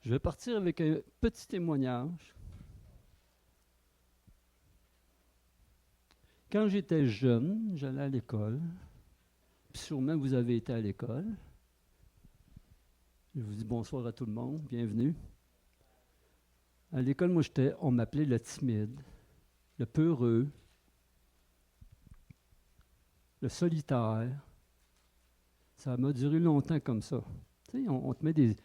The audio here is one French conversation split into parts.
Je vais partir avec un petit témoignage. Quand j'étais jeune, j'allais à l'école. Puis sûrement vous avez été à l'école. Je vous dis bonsoir à tout le monde, bienvenue. À l'école, moi, on m'appelait le timide, le peureux, le solitaire. Ça m'a duré longtemps comme ça. Tu sais, on te met des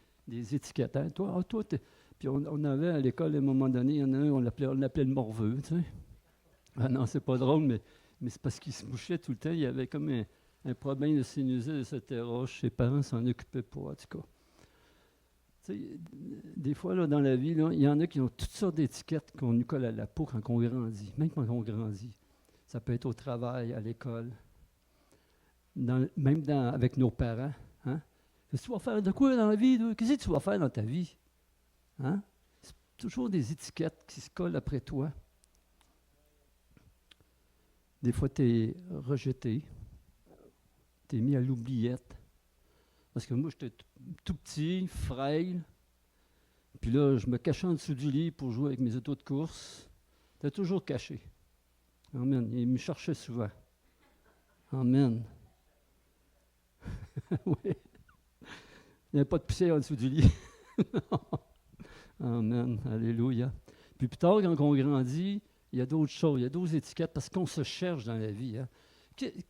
étiquettes. Hein? Toi, t'es... Puis on avait à l'école, à un moment donné, il y en a un, on l'appelait le morveux. Tu sais. Ah non, c'est pas drôle, mais c'est parce qu'il se mouchait tout le temps. Il y avait comme un problème de sinusite, etc. Ses parents s'en occupaient pas, en tout cas. Tu sais, des fois, là, dans la vie, là, il y en a qui ont toutes sortes d'étiquettes qu'on nous colle à la peau quand on grandit, même quand on grandit. Ça peut être au travail, à l'école, avec nos parents. Hein? Qu'est-ce que tu vas faire de quoi dans la vie? Qu'est-ce que tu vas faire dans ta vie? Hein? C'est toujours des étiquettes qui se collent après toi. Des fois, tu es rejeté, tu es mis à l'oubliette. Parce que moi, j'étais tout petit, frêle. Puis là, je me cachais en dessous du lit pour jouer avec mes autos de course. J'étais toujours caché. Amen. Il me cherchait souvent. Amen. Oui. Il n'y avait pas de poussière en dessous du lit. Amen. Alléluia. Puis plus tard, quand on grandit, il y a d'autres choses, il y a d'autres étiquettes parce qu'on se cherche dans la vie. Hein.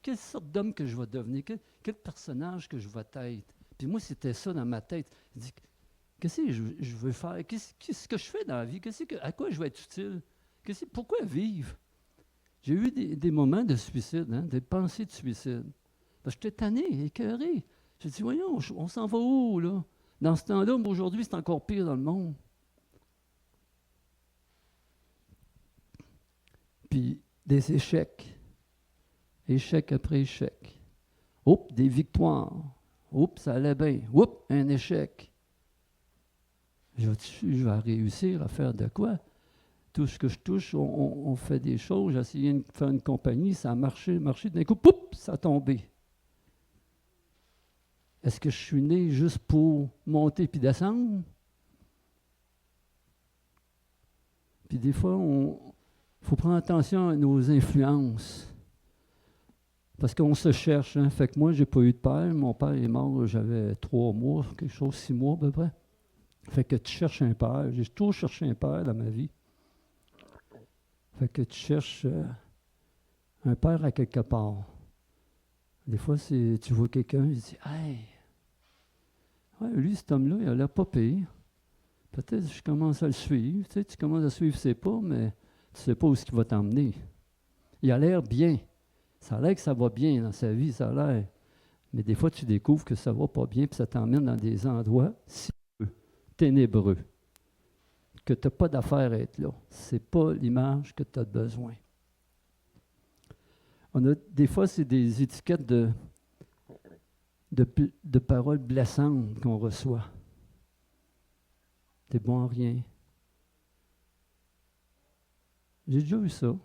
Quelle sorte d'homme que je vais devenir? Quel personnage que je vais être? Puis moi, c'était ça dans ma tête. Je dis, qu'est-ce que je veux faire? Qu'est-ce que je fais dans la vie? À quoi je vais être utile? Pourquoi vivre? J'ai eu des moments de suicide, hein, des pensées de suicide. Parce que j'étais tanné, écœuré. J'ai dit, voyons, on s'en va où, là? Dans ce temps-là, aujourd'hui, c'est encore pire dans le monde. Puis des échecs. Échec après échec. Oups, des victoires. Oups, ça allait bien. Oups, un échec. Je vais réussir à faire de quoi? Tout ce que je touche, on fait des choses. J'ai essayé de faire une compagnie, ça a marché. D'un coup, poup, ça a tombé. Est-ce que je suis né juste pour monter puis descendre? Puis des fois, il faut prendre attention à nos influences. Parce qu'on se cherche. Hein? Fait que moi, j'ai pas eu de père. Mon père est mort, j'avais 3 mois, quelque chose, 6 mois à peu près. Fait que tu cherches un père. J'ai toujours cherché un père dans ma vie. Fait que tu cherches un père à quelque part. Des fois, tu vois quelqu'un, tu dis, hey, ouais, lui, cet homme-là, il a l'air pas pire. Peut-être que je commence à le suivre. Tu sais, tu commences à suivre ses pas, mais tu ne sais pas où il va t'emmener. Il a l'air bien. Ça a l'air que ça va bien dans sa vie, ça a l'air. Mais des fois, tu découvres que ça ne va pas bien, puis ça t'emmène dans des endroits ténébreux, que tu n'as pas d'affaire à être là. Ce n'est pas l'image que tu as besoin. Des fois, c'est des étiquettes de paroles blessantes qu'on reçoit. T'es bon à rien. J'ai déjà eu ça.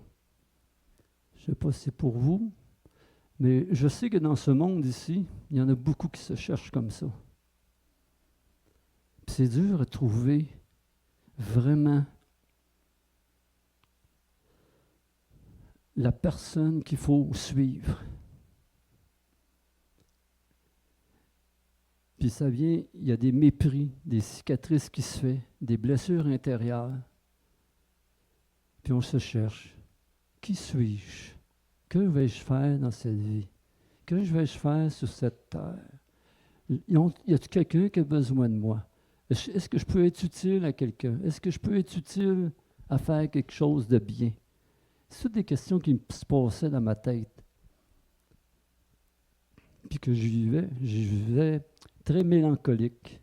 Je ne sais pas si c'est pour vous, mais je sais que dans ce monde ici, il y en a beaucoup qui se cherchent comme ça. Puis c'est dur à trouver vraiment la personne qu'il faut suivre. Puis ça vient, il y a des mépris, des cicatrices qui se font, des blessures intérieures. Puis on se cherche. Qui suis-je? Que vais-je faire dans cette vie? Que vais-je faire sur cette terre? Y a-t-il quelqu'un qui a besoin de moi? Est-ce que je peux être utile à quelqu'un? Est-ce que je peux être utile à faire quelque chose de bien? C'est toutes des questions qui se passaient dans ma tête. Puis que je vivais très mélancolique,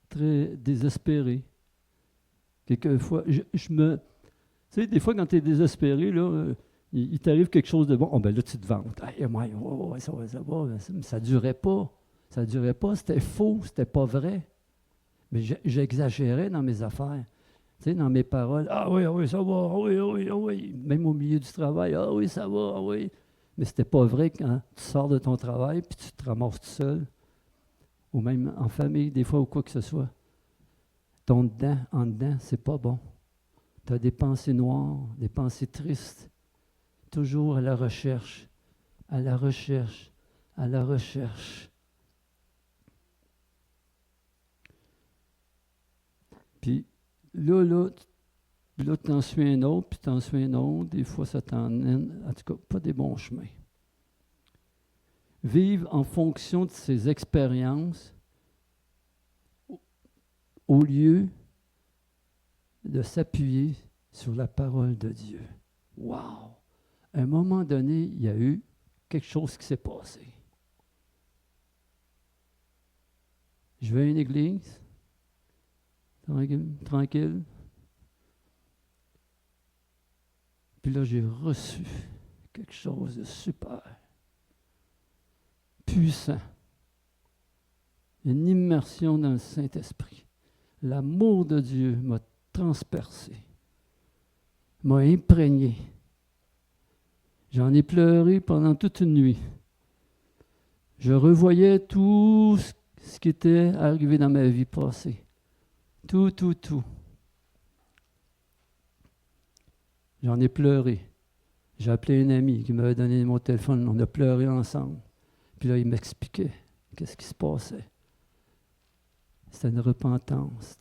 très désespéré. Quelquefois, tu sais, des fois, quand tu es désespéré, là, il t'arrive quelque chose de bon. Oh, ben là, tu te vantes. Hey, ouais, ça va. Ça ne durait pas. Ça ne durait pas. C'était faux. C'était pas vrai. Mais j'exagérais dans mes affaires. Tu sais, dans mes paroles. Ah oui, ça va. Ah oui. Même au milieu du travail. Ah oui, ça va. Ah oui. Mais c'était pas vrai quand tu sors de ton travail puis tu te ramasses tout seul. ou même en famille, des fois, ou quoi que ce soit. En dedans, c'est pas bon. Tu as des pensées noires, des pensées tristes, toujours à la recherche, à la recherche, à la recherche. Puis là, t'en suis un autre, puis t'en suis un autre. Des fois, ça t'emmène, en tout cas, pas des bons chemins. Vivre en fonction de ses expériences au lieu de s'appuyer sur la parole de Dieu. Wow! À un moment donné, il y a eu quelque chose qui s'est passé. Je vais à une église, tranquille. Puis là, j'ai reçu quelque chose de super, puissant. Une immersion dans le Saint-Esprit. L'amour de Dieu m'a transpercé, m'a imprégné. J'en ai pleuré pendant toute une nuit. Je revoyais tout ce qui était arrivé dans ma vie passée. Tout. J'en ai pleuré. J'ai appelé un ami qui m'avait donné mon téléphone. On a pleuré ensemble. Puis là, il m'expliquait qu'est-ce qui se passait. C'était une repentance.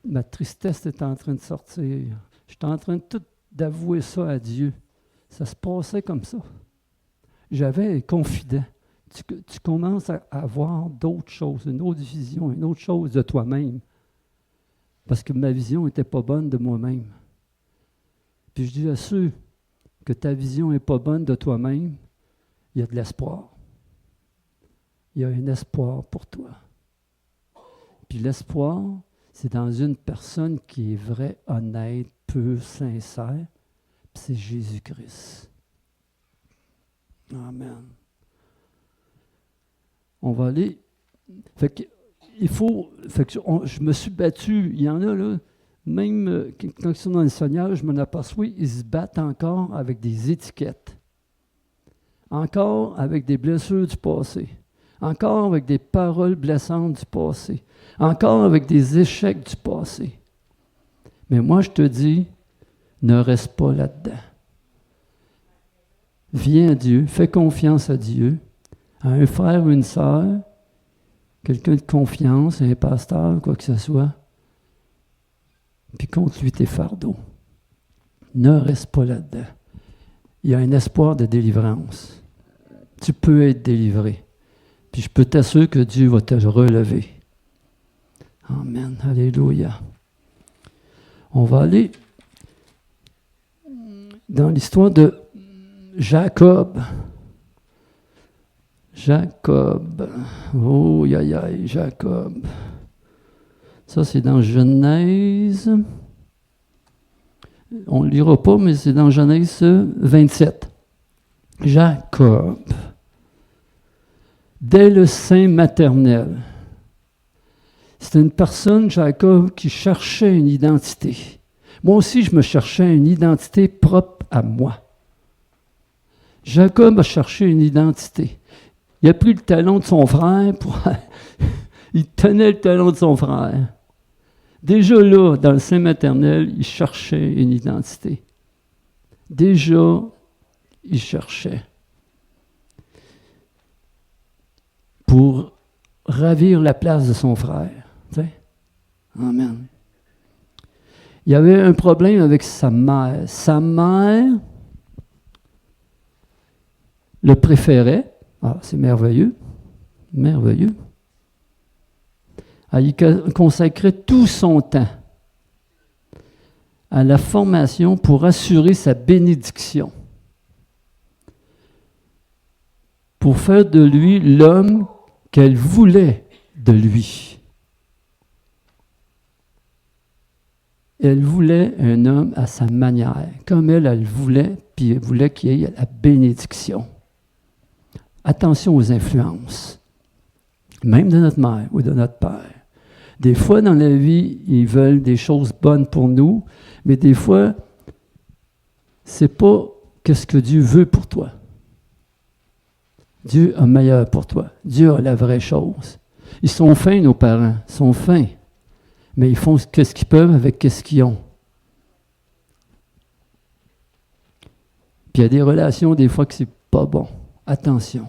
Ma tristesse était en train de sortir. J'étais en train d'avouer ça à Dieu. Ça se passait comme ça. J'avais un confident. Tu commences à voir d'autres choses, une autre vision, une autre chose de toi-même. Parce que ma vision n'était pas bonne de moi-même. Puis je dis à ceux que ta vision n'est pas bonne de toi-même, il y a de l'espoir. Il y a un espoir pour toi. Puis l'espoir, c'est dans une personne qui est vraie, honnête, pure, sincère. Puis c'est Jésus-Christ. Amen. On va aller. Fait que, je me suis battu. Il y en a là, même quand ils sont dans le Seigneur, je m'en aperçois, ils se battent encore avec des étiquettes. Encore avec des blessures du passé. Encore avec des paroles blessantes du passé. Encore avec des échecs du passé. Mais moi, je te dis, ne reste pas là-dedans. Viens à Dieu, fais confiance à Dieu, à un frère ou une sœur, quelqu'un de confiance, un pasteur, quoi que ce soit, puis compte lui tes fardeaux. Ne reste pas là-dedans. Il y a un espoir de délivrance. Tu peux être délivré. Puis je peux t'assurer que Dieu va te relever. Amen. Alléluia. On va aller dans l'histoire de Jacob. Oh, Jacob. Ça, c'est dans Genèse. On ne lira pas, mais c'est dans Genèse 27. Jacob. Dès le sein maternel. C'était une personne, Jacob, qui cherchait une identité. Moi aussi, je me cherchais une identité propre à moi. Jacob a cherché une identité. Il a pris le talon de son frère il tenait le talon de son frère. Déjà là, dans le sein maternel, il cherchait une identité. Déjà, il cherchait. Pour ravir la place de son frère. Tu sais? Amen. Il y avait un problème avec sa mère. Sa mère le préférait. Ah, c'est merveilleux. Merveilleux. Il consacrait tout son temps à la formation pour assurer sa bénédiction. Pour faire de lui l'homme qu'elle voulait de lui. Elle voulait un homme à sa manière, comme elle voulait, puis elle voulait qu'il y ait la bénédiction. Attention aux influences, même de notre mère ou de notre père. Des fois, dans la vie, ils veulent des choses bonnes pour nous, mais des fois, c'est pas ce que Dieu veut pour toi. Dieu a meilleur pour toi. Dieu a la vraie chose. Ils sont fins, nos parents. Ils sont fins. Mais ils font ce qu'ils peuvent avec ce qu'ils ont. Puis il y a des relations, des fois, que c'est pas bon. Attention.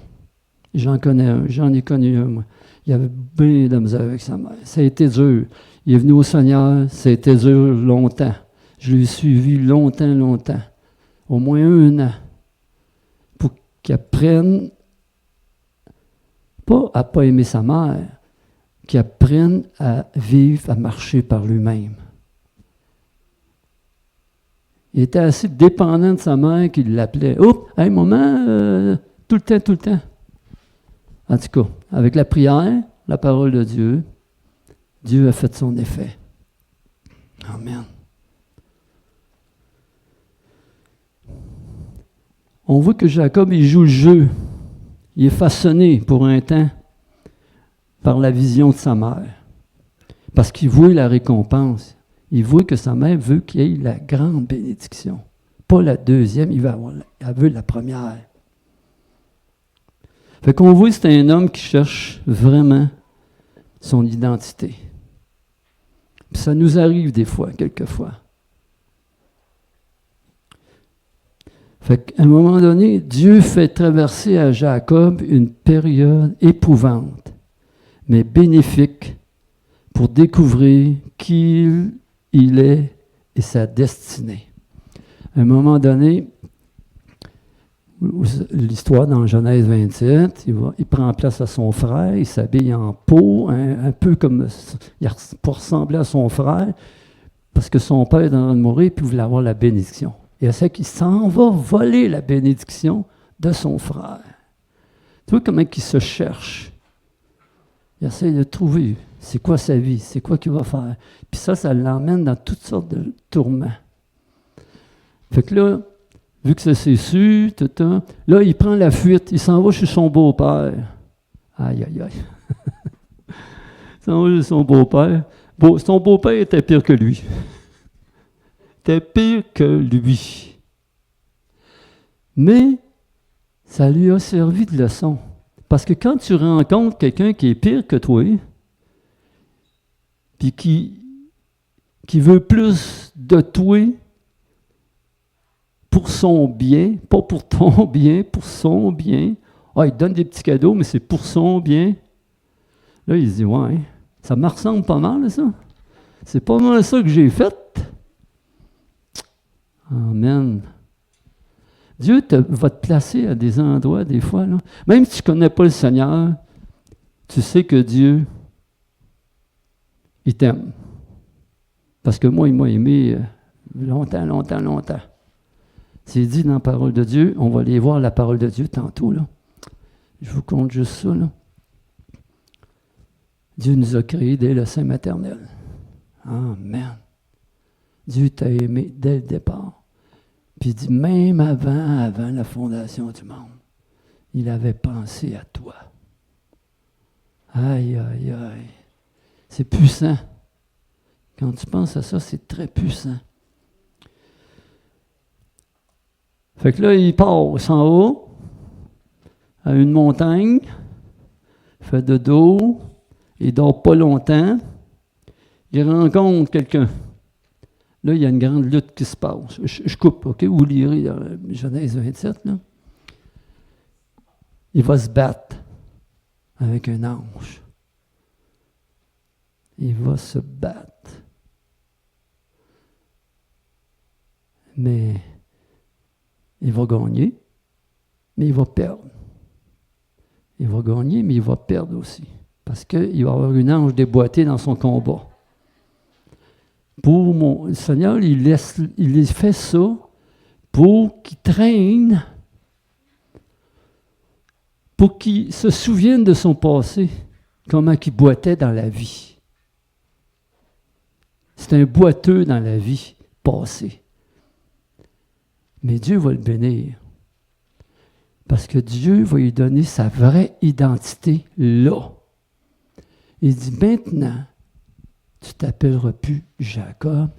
J'en connais un. J'en ai connu un, moi. Il avait bien de la misère avec sa mère. Ça a été dur. Il est venu au Seigneur. Ça a été dur longtemps. Je l'ai suivi longtemps. Au moins 1 an. Pour qu'il apprenne, pas à ne pas aimer sa mère, qu'il apprenne à vivre, à marcher par lui-même. Il était assez dépendant de sa mère qu'il l'appelait. « Oh, hey, maman, tout le temps. » En tout cas, avec la prière, la parole de Dieu, Dieu a fait son effet. Amen. On voit que Jacob, il joue le jeu. Il est façonné pour un temps par la vision de sa mère. Parce qu'il voit la récompense. Il voit que sa mère veut qu'il y ait la grande bénédiction. Pas la deuxième, elle veut la première. Fait qu'on voit que c'est un homme qui cherche vraiment son identité. Puis ça nous arrive des fois, quelquefois. Fait qu'à un moment donné, Dieu fait traverser à Jacob une période éprouvante, mais bénéfique pour découvrir qui il est et sa destinée. À un moment donné, l'histoire dans Genèse 27, il prend place à son frère, il s'habille en peau, un peu comme pour ressembler à son frère, parce que son père est en train de mourir, puis il voulait avoir la bénédiction. Et c'est qu'il s'en va voler la bénédiction de son frère. Tu vois comment il se cherche. Il essaie de trouver c'est quoi sa vie, c'est quoi qu'il va faire. Puis ça l'emmène dans toutes sortes de tourments. Fait que là, vu que ça s'est su, là, il prend la fuite, il s'en va chez son beau-père. Aïe. Il s'en va chez son beau-père. Bon, son beau-père était pire que lui. Était pire que lui. Mais ça lui a servi de leçon. Parce que quand tu rencontres quelqu'un qui est pire que toi, puis qui veut plus de toi pour son bien, pas pour ton bien, pour son bien. Ah, il te donne des petits cadeaux, mais c'est pour son bien. Là, il se dit, ouais, ça me ressemble pas mal, ça. C'est pas mal ça que j'ai fait. Amen. Dieu va te placer à des endroits, des fois, là. Même si tu ne connais pas le Seigneur, tu sais que Dieu, il t'aime. Parce que moi, il m'a aimé longtemps. C'est dit dans la parole de Dieu. On va aller voir la parole de Dieu tantôt, là. Je vous compte juste ça, là. Dieu nous a créés dès le sein maternel. Amen. Dieu t'a aimé dès le départ. Puis il dit, même avant la fondation du monde, il avait pensé à toi. Aïe. C'est puissant. Quand tu penses à ça, c'est très puissant. Fait que là, il s'en va à une montagne, fait de dos, il dort pas longtemps, il rencontre quelqu'un. Là, il y a une grande lutte qui se passe. Je coupe, OK? Vous lirez dans Genèse 27, là. Il va se battre avec un ange. Il va se battre. Mais il va gagner, mais il va perdre. Il va gagner, mais il va perdre aussi. Parce qu'il va avoir une ange déboîtée dans son combat. Le Seigneur, il fait ça pour qu'il traîne, pour qu'il se souvienne de son passé, comment il boitait dans la vie. C'est un boiteux dans la vie passée. Mais Dieu va le bénir. Parce que Dieu va lui donner sa vraie identité là. Il dit maintenant, tu ne t'appelleras plus Jacob,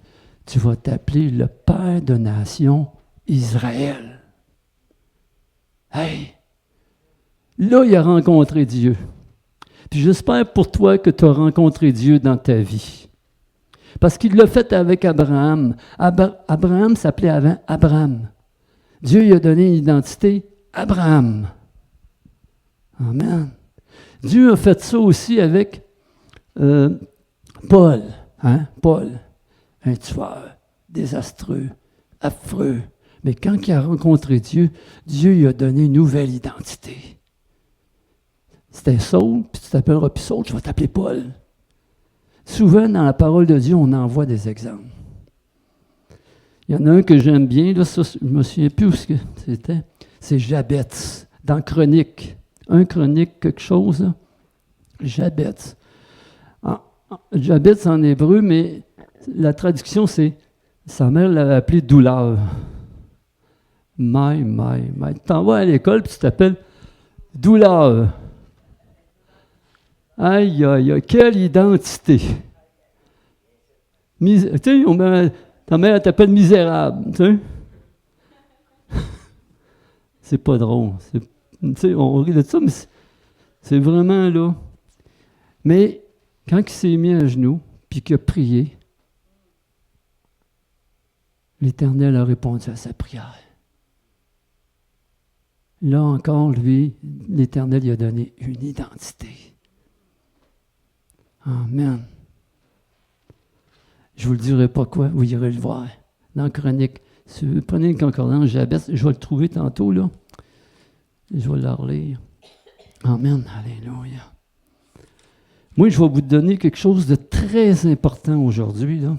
tu vas t'appeler le père de nation Israël. Hey! Là, il a rencontré Dieu. Puis j'espère pour toi que tu as rencontré Dieu dans ta vie. Parce qu'il l'a fait avec Abraham. Abraham s'appelait avant Abraham. Dieu lui a donné une identité, Abraham. Amen. Dieu a fait ça aussi avec Paul. Paul, un tueur, désastreux, affreux. Mais quand il a rencontré Dieu, Dieu lui a donné une nouvelle identité. C'était Saul, puis tu t'appelleras plus Saul, je vais t'appeler Paul. Souvent, dans la parole de Dieu, on en voit des exemples. Il y en a un que j'aime bien, là, ça, je ne me souviens plus où c'était. C'est Jabez, dans Chronique. Un Chronique, quelque chose, là. Jabez. Jabez en hébreu, mais la traduction, c'est, sa mère l'avait appelé douleur. Tu t'en vas à l'école, puis tu t'appelles douleur. Aïe, aïe, aïe, quelle identité! Tu sais, ta mère t'appelle misérable, tu sais. C'est pas drôle. Tu sais, on rit de ça, mais c'est vraiment là. Mais quand il s'est mis à genoux, puis qu'il a prié, l'Éternel a répondu à sa prière. Là encore, lui, l'Éternel lui a donné une identité. Amen. Je ne vous le dirai pas quoi, vous irez le voir. Dans la Chronique, si vous prenez le concordance Jabez, je vais le trouver tantôt, là. Je vais le relire. Amen. Alléluia. Moi, je vais vous donner quelque chose de très important aujourd'hui, là.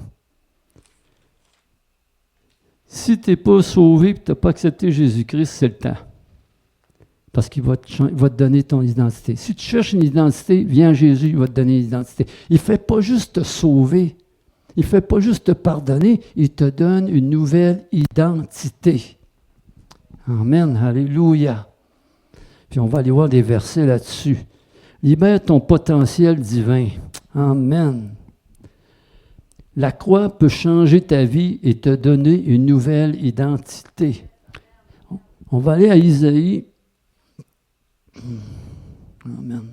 Si tu n'es pas sauvé et que tu n'as pas accepté Jésus-Christ, c'est le temps. Parce qu'il va te donner ton identité. Si tu cherches une identité, viens à Jésus, il va te donner une identité. Il ne fait pas juste te sauver. Il ne fait pas juste te pardonner. Il te donne une nouvelle identité. Amen. Alléluia. Puis on va aller voir des versets là-dessus. Libère ton potentiel divin. Amen. La croix peut changer ta vie et te donner une nouvelle identité. On va aller à Isaïe. Amen.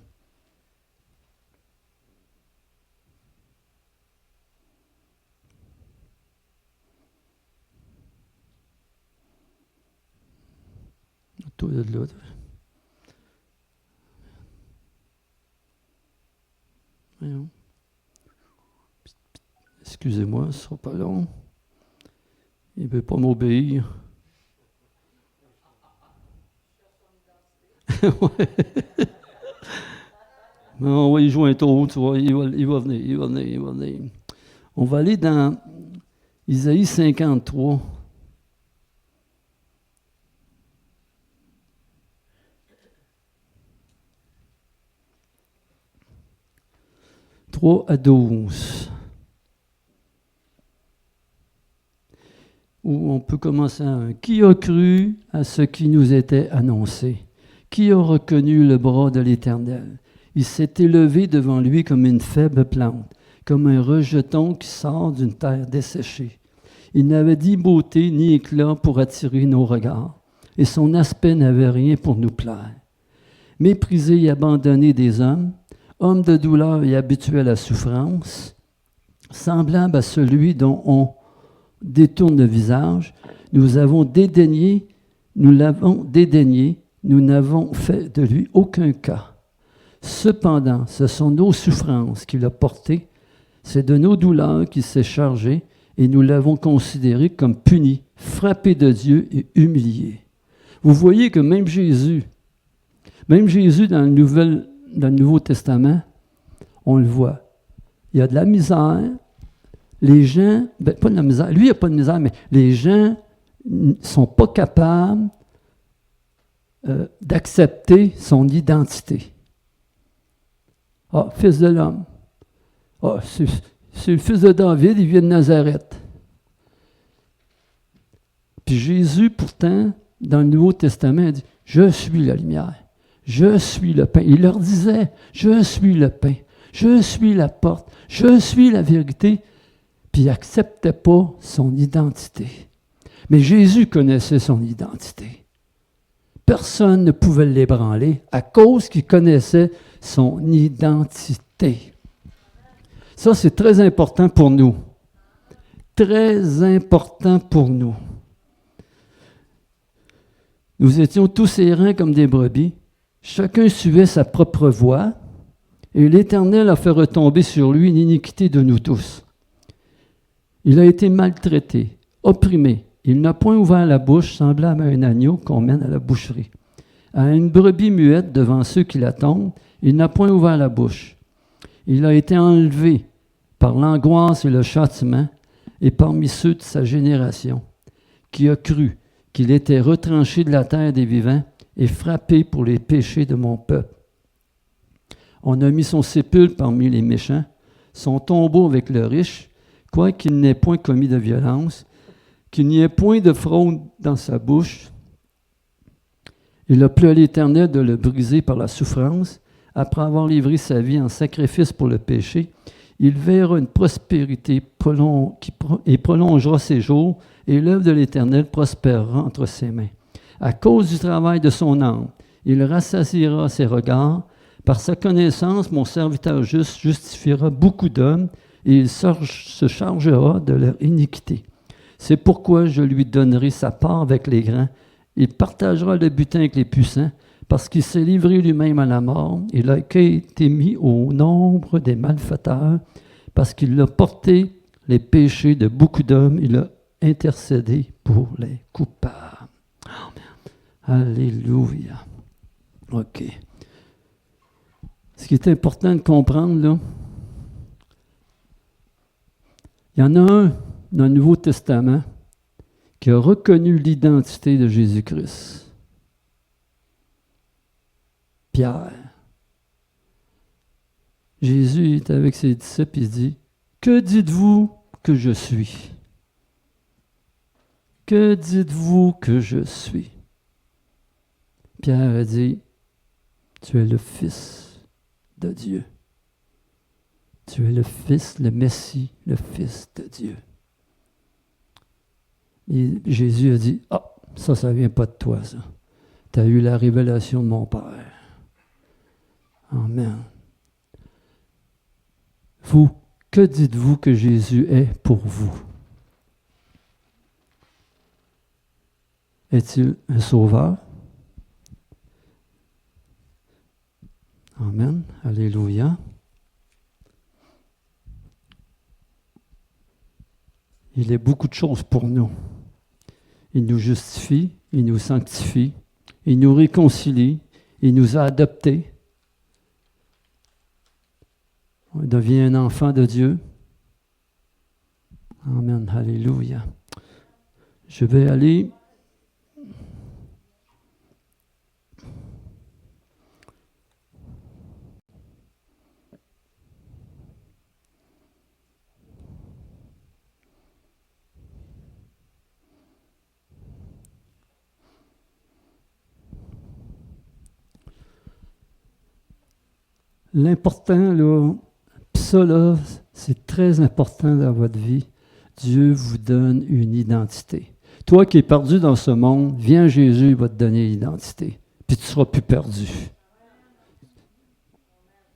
Toi de l'autre. Voyons. Excusez-moi, ce ne sera pas long. Il ne veut pas m'obéir. Non, on va y jouer un tour, tu vois, il va venir. On va aller dans Isaïe 53. « 3 à 12. Où on peut commencer à un. Qui a cru à ce qui nous était annoncé? Qui a reconnu le bras de l'Éternel? Il s'est élevé devant lui comme une faible plante, comme un rejeton qui sort d'une terre desséchée. Il n'avait ni beauté ni éclat pour attirer nos regards, et son aspect n'avait rien pour nous plaire. Méprisé et abandonné des hommes, homme de douleur et habitué à la souffrance, semblable à celui dont on détourne le visage, nous l'avons dédaigné, nous n'avons fait de lui aucun cas. Cependant, ce sont nos souffrances qu'il a portées, c'est de nos douleurs qu'il s'est chargé, et nous l'avons considéré comme puni, frappé de Dieu et humilié. Vous voyez que même Jésus dans le Nouveau Testament, on le voit. Il y a de la misère. Les gens, pas de la misère, lui il n'y a pas de misère, mais les gens ne sont pas capables d'accepter son identité. Ah, fils de l'homme. Ah, c'est le fils de David, il vient de Nazareth. Puis Jésus, pourtant, dans le Nouveau Testament, il dit « Je suis la lumière, je suis le pain ». Il leur disait « Je suis le pain, je suis la porte, je suis la vérité ». Puis il n'acceptait pas son identité. Mais Jésus connaissait son identité. Personne ne pouvait l'ébranler à cause qu'il connaissait son identité. Ça, c'est très important pour nous. Très important pour nous. Nous étions tous errants comme des brebis. Chacun suivait sa propre voie. Et l'Éternel a fait retomber sur lui l'iniquité de nous tous. Il a été maltraité, opprimé. Il n'a point ouvert la bouche, semblable à un agneau qu'on mène à la boucherie. À une brebis muette devant ceux qui l'attendent, il n'a point ouvert la bouche. Il a été enlevé par l'angoisse et le châtiment, et parmi ceux de sa génération, qui a cru qu'il était retranché de la terre des vivants et frappé pour les péchés de mon peuple. On a mis son sépulcre parmi les méchants, son tombeau avec le riche, quoiqu'il n'ait point commis de violence, qu'il n'y ait point de fraude dans sa bouche. Il a plu à l'Éternel de le briser par la souffrance. Après avoir livré sa vie en sacrifice pour le péché, il verra une prospérité et prolongera ses jours, et l'œuvre de l'Éternel prospérera entre ses mains. À cause du travail de son âme, il rassasiera ses regards. Par sa connaissance, mon serviteur juste justifiera beaucoup d'hommes, et il se chargera de leur iniquité. C'est pourquoi je lui donnerai sa part avec les grands. Il partagera le butin avec les puissants, parce qu'il s'est livré lui-même à la mort. Il a été mis au nombre des malfaiteurs, parce qu'il a porté les péchés de beaucoup d'hommes. Il a intercédé pour les coupables. Amen. Alléluia. OK. Ce qui est important de comprendre, là, il y en a un dans le Nouveau Testament qui a reconnu l'identité de Jésus-Christ. Pierre. Jésus est avec ses disciples et il dit, « Que dites-vous que je suis? Que dites-vous que je suis? » Pierre a dit, « Tu es le Fils de Dieu. Tu es le Fils, le Messie, le Fils de Dieu. » Et Jésus a dit, « Ah, ça ne vient pas de toi, ça. Tu as eu la révélation de mon Père. » Amen. Vous, que dites-vous que Jésus est pour vous? Est-il un sauveur? Amen. Alléluia. Il est beaucoup de choses pour nous. Il nous justifie, il nous sanctifie, il nous réconcilie, il nous a adoptés. On devient un enfant de Dieu. Amen. Alléluia. Je vais aller l'important, là, ça, là, c'est très important dans votre vie. Dieu vous donne une identité. Toi qui es perdu dans ce monde, viens à Jésus, il va te donner l'identité. Puis tu ne seras plus perdu.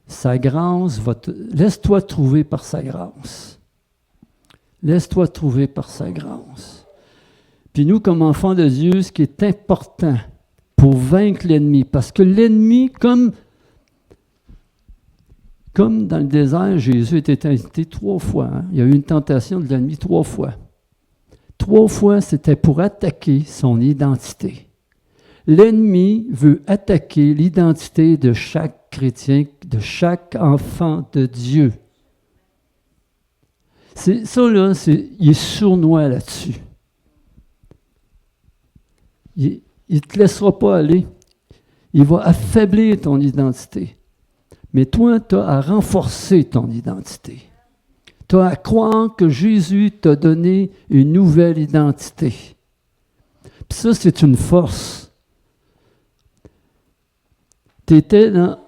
Sa grâce va te... Laisse-toi trouver par sa grâce. Laisse-toi trouver par sa grâce. Puis nous, comme enfants de Dieu, ce qui est important pour vaincre l'ennemi, parce que l'ennemi, comme dans le désert, Jésus était tenté 3 fois. Hein? Il y a eu une tentation de l'ennemi 3 fois. 3 fois, c'était pour attaquer son identité. L'ennemi veut attaquer l'identité de chaque chrétien, de chaque enfant de Dieu. Ça, là, il est sournois là-dessus. Il ne te laissera pas aller. Il va affaiblir ton identité. Mais toi, tu as à renforcer ton identité. Tu as à croire que Jésus t'a donné une nouvelle identité. Puis ça, c'est une force. Tu étais dans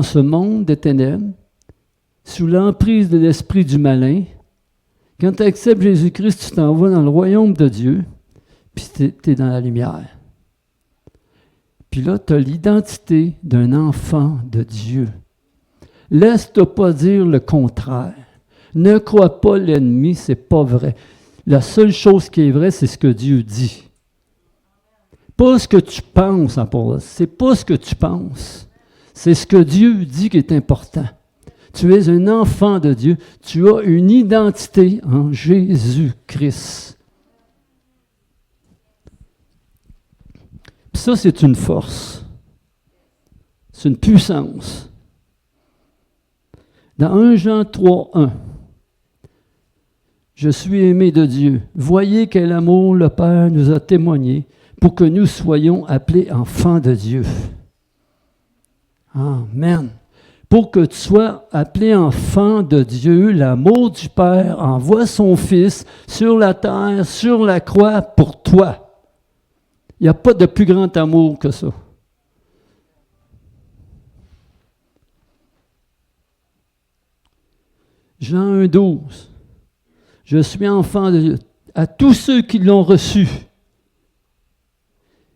ce monde des ténèbres, sous l'emprise de l'esprit du malin. Quand tu acceptes Jésus-Christ, tu t'en vas dans le royaume de Dieu. puis tu es dans la lumière. Puis là, tu as l'identité d'un enfant de Dieu. Laisse-toi pas dire le contraire. Ne crois pas l'ennemi, c'est pas vrai. La seule chose qui est vraie, c'est ce que Dieu dit. Pas ce que tu penses, Apollos. C'est pas ce que tu penses. C'est ce que Dieu dit qui est important. Tu es un enfant de Dieu. Tu as une identité en Jésus-Christ. Puis ça, c'est une force. C'est une puissance. Dans 1 Jean 3:1, « Je suis aimé de Dieu. Voyez quel amour le Père nous a témoigné pour que nous soyons appelés enfants de Dieu. » Amen. Pour que tu sois appelé enfant de Dieu, l'amour du Père envoie son Fils sur la terre, sur la croix, pour toi. Il n'y a pas de plus grand amour que ça. Jean 1,12. « Je suis enfant de Dieu. À tous ceux qui l'ont reçu,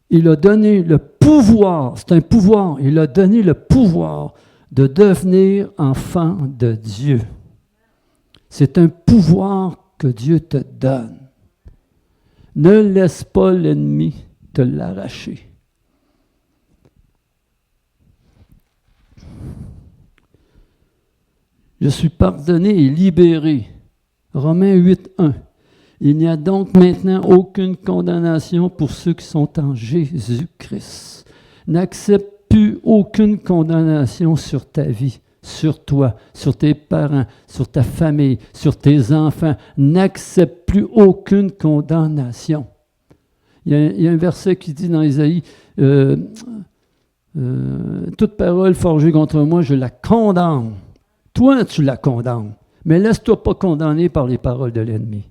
il a donné le pouvoir, c'est un pouvoir, il a donné le pouvoir de devenir enfant de Dieu. C'est un pouvoir que Dieu te donne. Ne laisse pas l'ennemi te l'arracher. Je suis pardonné et libéré. Romains 8:1. Il n'y a donc maintenant aucune condamnation pour ceux qui sont en Jésus-Christ. N'accepte plus aucune condamnation sur ta vie, sur toi, sur tes parents, sur ta famille, sur tes enfants. N'accepte plus aucune condamnation. Il y a un verset qui dit dans Isaïe, toute parole forgée contre moi, je la condamne. Toi, tu la condamnes, mais laisse-toi pas condamner par les paroles de l'ennemi.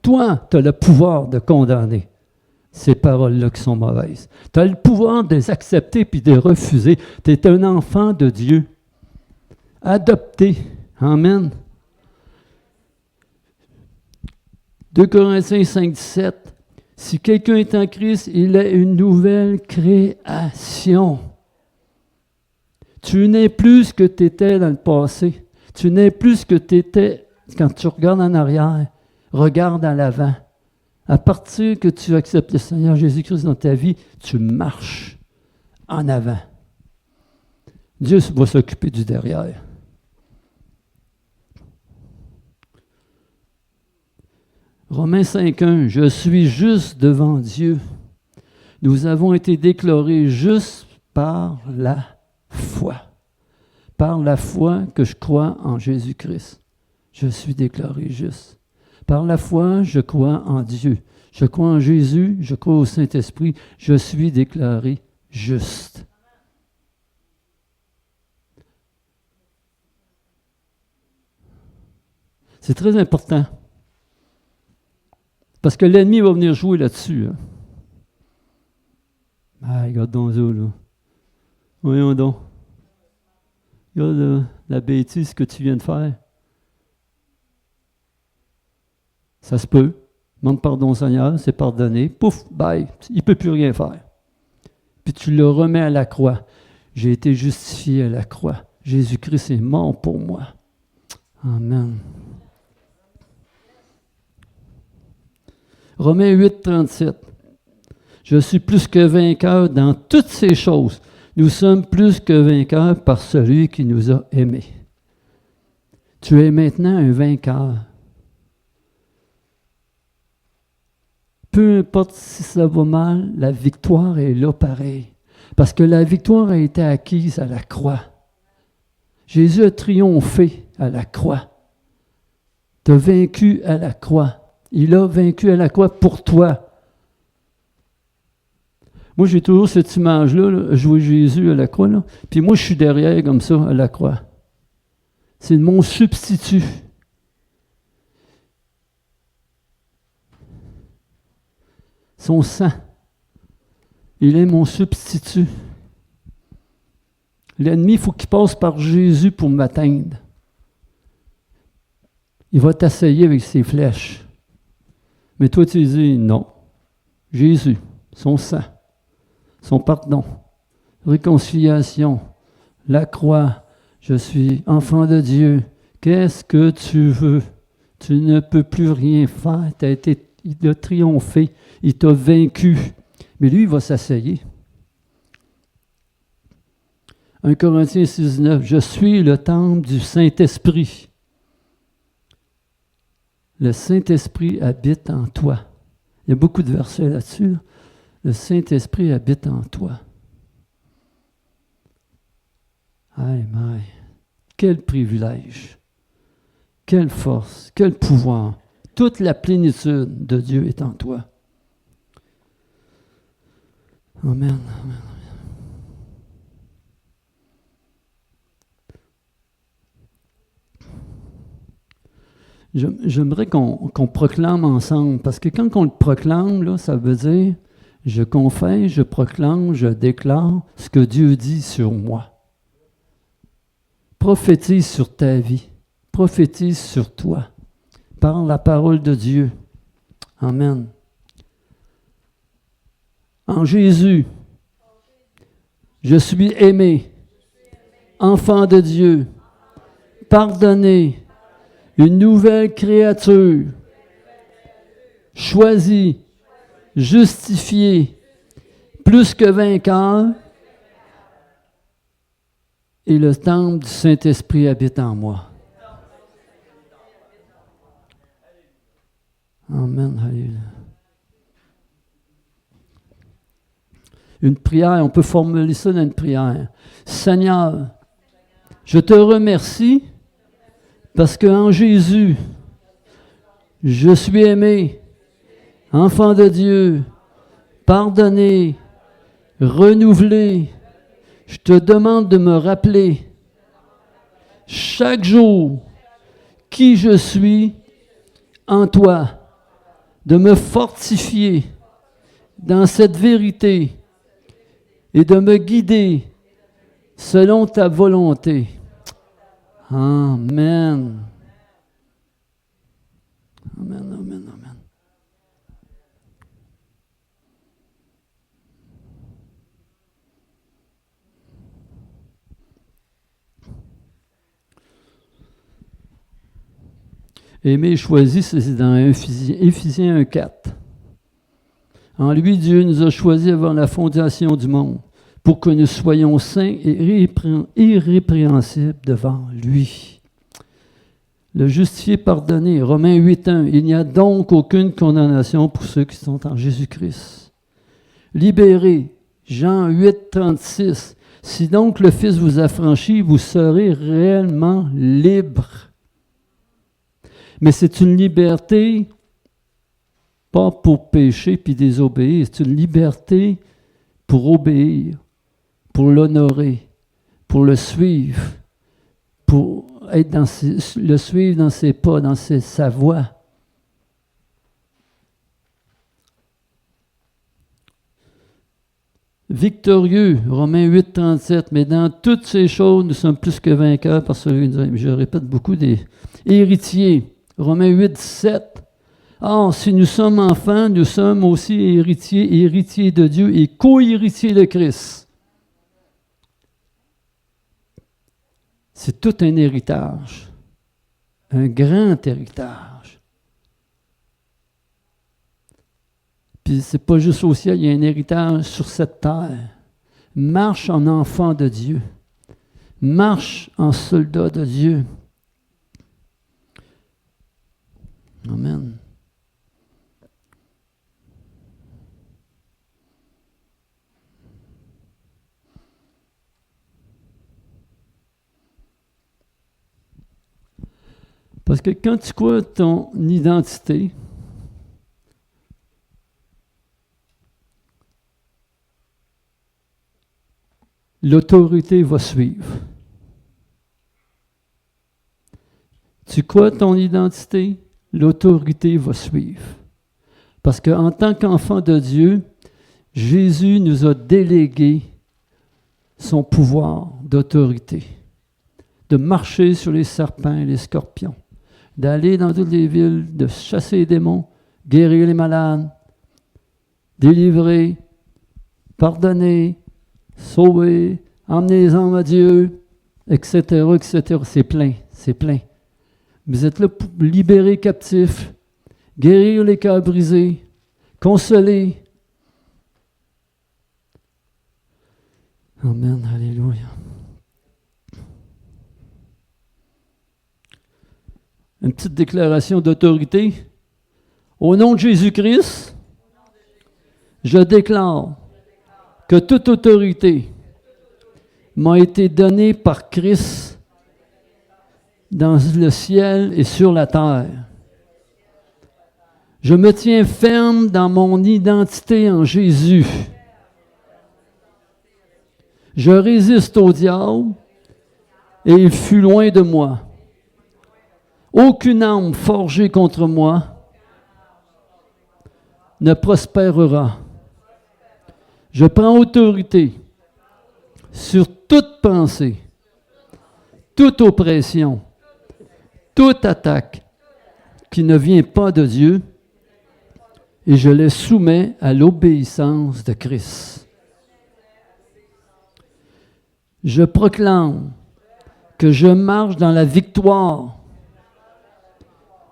Toi, tu as le pouvoir de condamner ces paroles-là qui sont mauvaises. Tu as le pouvoir de les accepter puis de les refuser. Tu es un enfant de Dieu, adopté. Amen. 2 Corinthiens 5,17. Si quelqu'un est en Christ, il est une nouvelle création. Tu n'es plus ce que tu étais dans le passé. Tu n'es plus ce que tu étais quand tu regardes en arrière. Regarde en l'avant. À partir que tu acceptes le Seigneur Jésus-Christ dans ta vie, tu marches en avant. Dieu va s'occuper du derrière. Romains 5,1, « Je suis juste devant Dieu. Nous avons été déclarés justes par la foi. » Par la foi que je crois en Jésus-Christ. Je suis déclaré juste. Par la foi, je crois en Dieu. Je crois en Jésus, je crois au Saint-Esprit. Je suis déclaré juste. C'est très important. Parce que l'ennemi va venir jouer là-dessus. Hein. Ah, regarde donc ça, là. Voyons donc. Regarde la bêtise que tu viens de faire. Ça se peut. Demande pardon au Seigneur, c'est pardonné. Pouf, bye, il ne peut plus rien faire. Puis tu le remets à la croix. J'ai été justifié à la croix. Jésus-Christ est mort pour moi. Amen. Romains 8,37. Je suis plus que vainqueur dans toutes ces choses. Nous sommes plus que vainqueurs par celui qui nous a aimés. Tu es maintenant un vainqueur. Peu importe si ça va mal, la victoire est là pareil. Parce que la victoire a été acquise à la croix. Jésus a triomphé à la croix. Tu as vaincu à la croix. Il a vaincu à la croix pour toi. Moi, j'ai toujours cette image-là, là, jouer Jésus à la croix. Là. Puis moi, je suis derrière comme ça à la croix. C'est mon substitut. Son sang. Il est mon substitut. L'ennemi, il faut qu'il passe par Jésus pour m'atteindre. Il va t'assailler avec ses flèches. Mais toi, tu dis non. Jésus, son sang, son pardon, réconciliation, la croix. Je suis enfant de Dieu. Qu'est-ce que tu veux? Tu ne peux plus rien faire. Il a triomphé. Il t'a vaincu. Mais lui, il va s'asseyer. 1 Corinthiens 6,9. Je suis le temple du Saint-Esprit. Le Saint-Esprit habite en toi. Il y a beaucoup de versets là-dessus. Là. Le Saint-Esprit habite en toi. Aïe, aïe. Quel privilège. Quelle force. Quel pouvoir. Toute la plénitude de Dieu est en toi. Amen. Amen. J'aimerais qu'on proclame ensemble, parce que quand on le proclame, là, ça veut dire je confesse, je proclame, je déclare ce que Dieu dit sur moi. Prophétise sur ta vie, prophétise sur toi, par la parole de Dieu. Amen. En Jésus, je suis aimé, enfant de Dieu, pardonné, une nouvelle créature, choisie, justifiée, plus que vainqueur, et le temple du Saint-Esprit habite en moi. Amen, alléluia. Une prière, on peut formuler ça dans une prière. Seigneur, je te remercie parce qu'en Jésus, je suis aimé, enfant de Dieu, pardonné, renouvelé. Je te demande de me rappeler chaque jour qui je suis en toi, de me fortifier dans cette vérité et de me guider selon ta volonté. Amen. Amen, amen, amen. Aimer et choisi, c'est dans Éphésiens 1,4. En lui, Dieu nous a choisis avant la fondation du monde pour que nous soyons saints et irrépréhensibles devant lui. Le justifié pardonné, Romains 8,1. Il n'y a donc aucune condamnation pour ceux qui sont en Jésus-Christ. Libéré, Jean 8,36. Si donc le Fils vous affranchit, vous serez réellement libre. Mais c'est une liberté pas pour pécher puis désobéir, c'est une liberté pour obéir, pour l'honorer, pour le suivre, pour être le suivre dans ses pas, dans sa voie. Victorieux, Romains 8,37. Mais dans toutes ces choses, nous sommes plus que vainqueurs par celui qui nous aime. Je répète beaucoup des héritiers. Romains 8,17. Or, si nous sommes enfants, nous sommes aussi héritiers de Dieu et co-héritiers de Christ. C'est tout un héritage, un grand héritage. Puis c'est pas juste au ciel, il y a un héritage sur cette terre. Marche en enfant de Dieu. Marche en soldat de Dieu. Amen. Parce que quand tu crois ton identité, l'autorité va suivre. Tu crois ton identité, l'autorité va suivre. Parce qu'en tant qu'enfant de Dieu, Jésus nous a délégué son pouvoir d'autorité, de marcher sur les serpents et les scorpions, d'aller dans toutes les villes, de chasser les démons, guérir les malades, délivrer, pardonner, sauver, emmener les âmes à Dieu, etc., etc. C'est plein, c'est plein. Vous êtes là pour libérer les captifs, guérir les cœurs brisés, consoler. Amen, alléluia. Une petite déclaration d'autorité. Au nom de Jésus-Christ, je déclare que toute autorité m'a été donnée par Christ dans le ciel et sur la terre. Je me tiens ferme dans mon identité en Jésus. Je résiste au diable et il fut loin de moi. Aucune arme forgée contre moi ne prospérera. Je prends autorité sur toute pensée, toute oppression, toute attaque qui ne vient pas de Dieu et je les soumets à l'obéissance de Christ. Je proclame que je marche dans la victoire,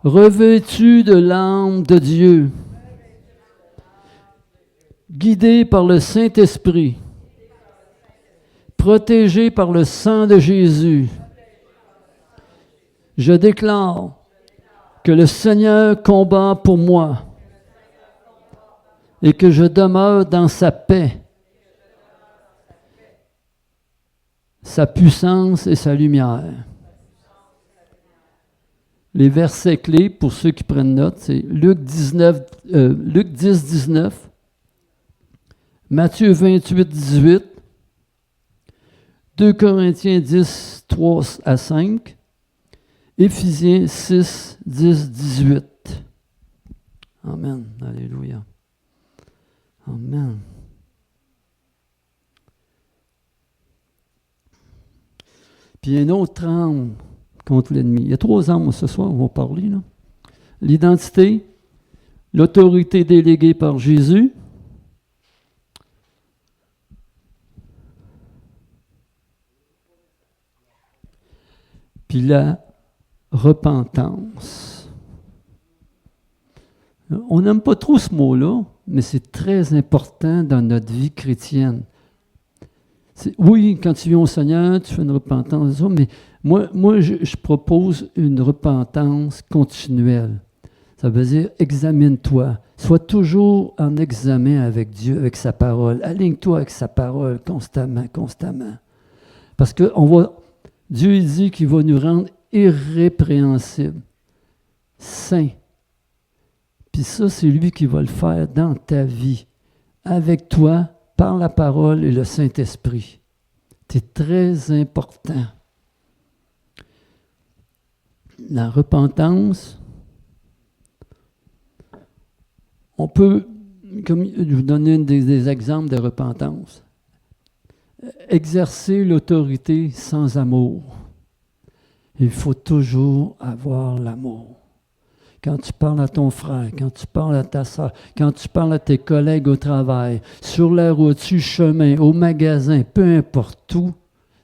revêtu de l'âme de Dieu, guidé par le Saint-Esprit, protégé par le sang de Jésus. Je déclare que le Seigneur combat pour moi et que je demeure dans sa paix, sa puissance et sa lumière. Les versets clés, pour ceux qui prennent note, c'est Luc 10, 19, Matthieu 28, 18, 2 Corinthiens 10, 3 à 5, Éphésiens 6, 10, 18. Amen. Alléluia. Amen. Puis il y a une autre arme contre l'ennemi. Il y a 3 armes ce soir, on va parler. Là. L'identité, l'autorité déléguée par Jésus, puis la repentance. On n'aime pas trop ce mot-là, mais c'est très important dans notre vie chrétienne. Oui, quand tu viens au Seigneur, tu fais une repentance, mais moi je propose une repentance continuelle. Ça veut dire, examine-toi. Sois toujours en examen avec Dieu, avec sa parole. Aligne-toi avec sa parole constamment, constamment. Parce que Dieu dit qu'il va nous rendre irrépréhensibles, saints. Puis ça, c'est lui qui va le faire dans ta vie, avec toi, par la parole et le Saint-Esprit. C'est très important. La repentance, on peut, comme je vous donner des exemples de repentance, exercer l'autorité sans amour. Il faut toujours avoir l'amour. Quand tu parles à ton frère, quand tu parles à ta soeur, quand tu parles à tes collègues au travail, sur la route, sur le chemin, au magasin, peu importe où,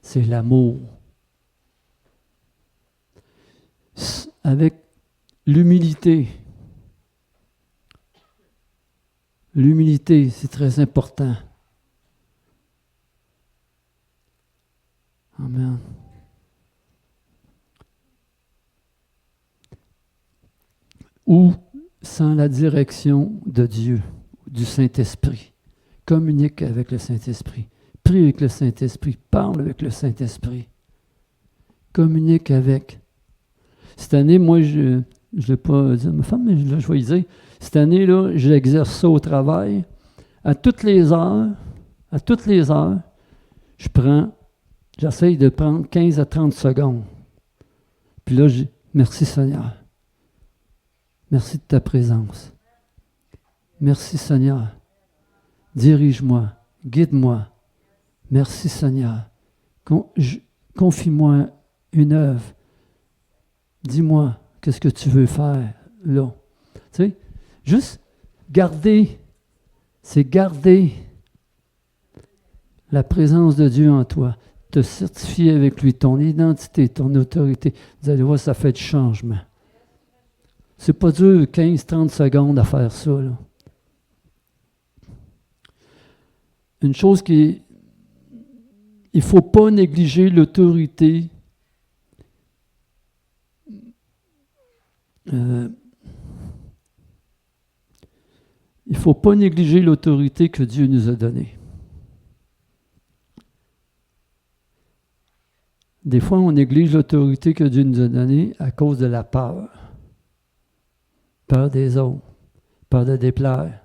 c'est l'amour. Avec l'humilité. L'humilité, c'est très important. Amen. Ou sans la direction de Dieu, du Saint-Esprit. Communique avec le Saint-Esprit. Prie avec le Saint-Esprit. Parle avec le Saint-Esprit. Communique avec. Cette année, moi, je ne l'ai pas dit à ma femme, mais je vais dire, cette année-là, j'exerce ça au travail. À toutes les heures, j'essaye de prendre 15 à 30 secondes. Puis là, je dis, merci Seigneur. Merci de ta présence. Merci Seigneur. Dirige-moi, guide-moi. Merci Seigneur. Confie-moi une œuvre. Dis-moi, qu'est-ce que tu veux faire là? Tu sais, juste garder c'est garder la présence de Dieu en toi, te certifier avec lui, ton identité, ton autorité. Vous allez voir, ça fait du changement. C'est pas dur 15-30 secondes à faire ça, là. Une chose il ne faut pas négliger l'autorité. Il ne faut pas négliger l'autorité que Dieu nous a donnée. Des fois, on néglige l'autorité que Dieu nous a donnée à cause de la peur. Peur des autres, peur de déplaire,